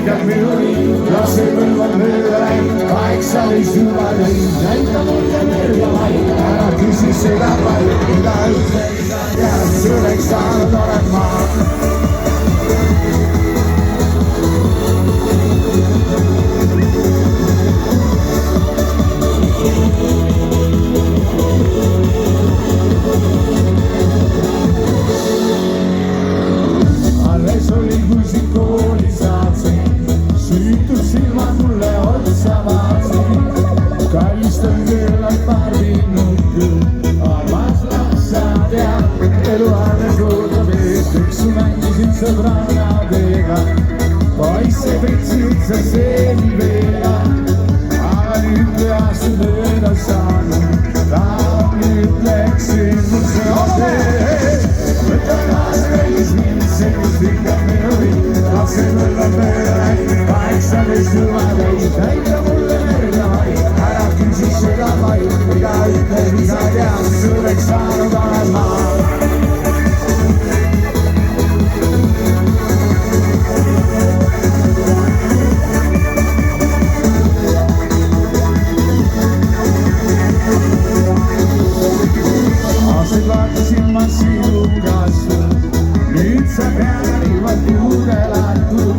vihkab minuni, lapsepõlv on mööda läinud, 18 juba täis, näita mulle merd ja vaid, ära küsi seda palju, mida ütled, sa tead, suureks saanud olen ma. Alles oli, kui sind kooli saatsin, süütud silmad mulle otsa vaatsin. Kallistan küllalt marvinud küll, armas laps sa tead, elu alles ootab eest, üksu mängisid sõbrannadega, poisse petsid sa seeni veega. Aga nüüd kui aastad mööda saanud, tahan ütleksin mul see otse. Võta kaasa kõigis mind, see kus vihkab minuni, lapsepõlv on mööda läinud, 18 juba täis, näita mulle merd ja vaid, ära küsi seda vaid, mida ütled, mis sa tead, suureks saanud olen ma. Aastaid vaatasin ma sinu kasvu, nüüd sa pealivad puudelatud,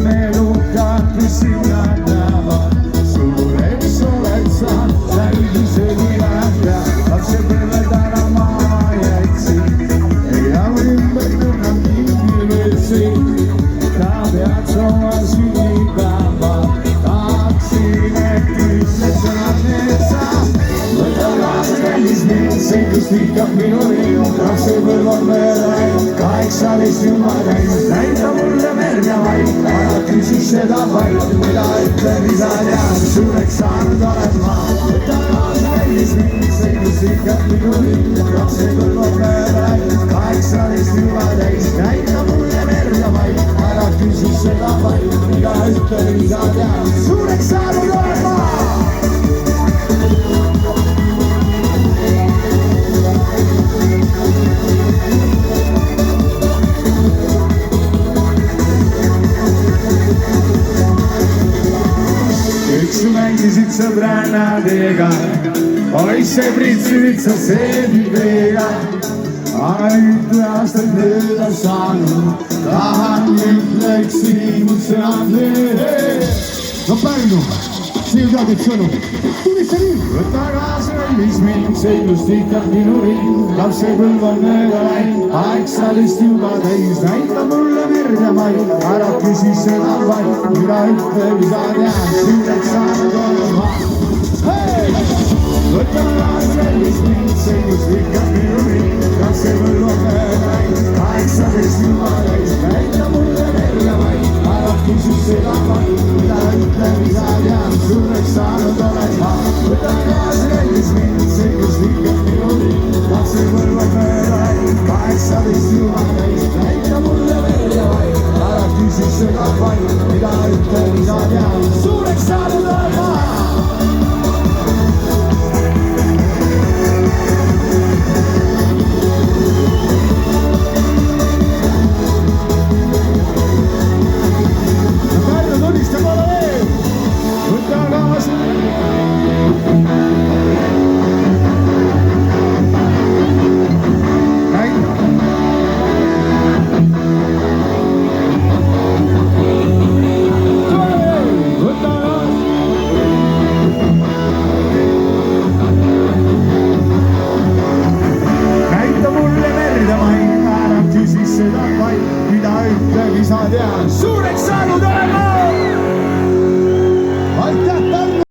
me lukad, mis sinna näevad, suureks oled sa, sa üldisegi lähja, lapsepõlved ära maha jätsid, ja ümber tunnab mingi võtsid, ta pead oma sünnipäeva, tahaksin, et ütled sõnad need sa. Võta kaasa kallis mind, see kus vihkab minuni, lapsepõlv on mööda läinud, 18 juba täis, näita mulle merd ja vaid, ära küsi seda vaid, mida ütled, mis sa tead, suureks saanud olen ma. Võta kaasa kallis mind, see kus vihkab minuni, lapsepõlv on mööda läinud, 18 juba täis, näita mulle merd ja vaid, ära küsi seda vaid, mida ütled, mis sa tead, suureks saanud olen ma. Üksu mängisid sõbrannadega, poisse pritsisid sa seeni veega. Aga nüüd kui aastad mööda saanud, tahan ütleksin mul sõnad need. No Pärnu, sinu teadid sõnu, tulisse nii. Võta kaasa kallis mind, see kus vihkab minuni, lapsepõlv on mööda läinud, 18 juba täis, näita mulle merd ja vaid, ära küsi seda vaid, mida ütled, mis sa tead, suureks saanud olen ma. Võta kaasa kallis mind, see kus vihkab minuni, lapsepõlv on mööda läinud, 18 juba täis, näita mulle merd ja vaid, ära küsi seda vaid, mida ütled, mis sa tead, suureks saanud olen ma. Võta kaasa kallis mind, see kus vihkab minuni, lapsepõlv on mööda läinud, 18 juba täis, näita mulle merd ja vaid, ära küsi seda vaid, mida ütled, mis sa tead, suureks saanud olen ma. Suureks saanud olen ma! Aitäh!